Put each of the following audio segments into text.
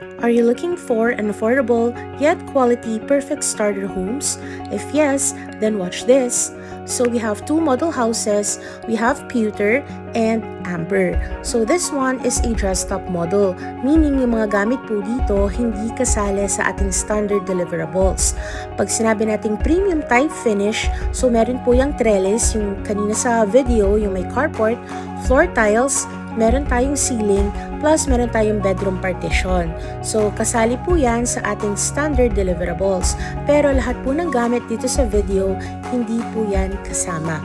Are you looking for an affordable yet quality perfect starter homes? If yes, then watch this. So we have two model houses. We have pewter and amber. So this one is a dressed up model, meaning yung mga gamit po dito hindi kasali sa ating standard deliverables. Pag sinabi nating premium type finish, so meron po yung trellis, yung kanina sa video, yung may carport, floor tiles, meron tayong ceiling, plus meron tayong bedroom partition. So, kasali po yan sa ating standard deliverables. Pero lahat po ng gamit dito sa video, hindi po yan kasama.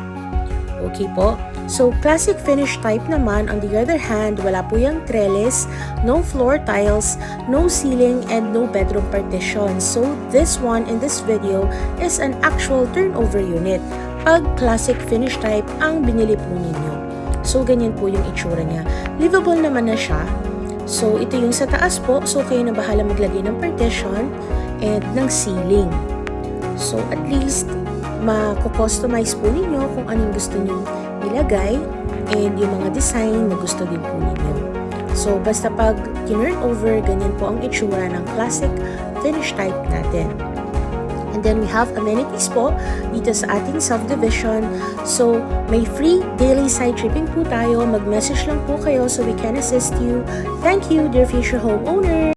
Okay po? So, classic finish type naman, on the other hand, wala po yung trellis, no floor tiles, no ceiling, and no bedroom partition. So, this one in this video is an actual turnover unit. Pag classic finish type ang binili po ninyo. So, ganyan po yung itsura niya. Livable naman na siya. So, ito yung sa taas po. So, kayo na bahala maglagay ng partition and ng ceiling. So, at least, mako-customize po ninyo kung anong gusto niyo ilagay and yung mga design na gusto din po ninyo. So, basta pag turn over, ganyan po ang itsura ng classic finish type natin. And then we have amenities po dito sa ating subdivision. So, may free daily side tripping po tayo. Mag-message lang po kayo so we can assist you. Thank you, dear future homeowner!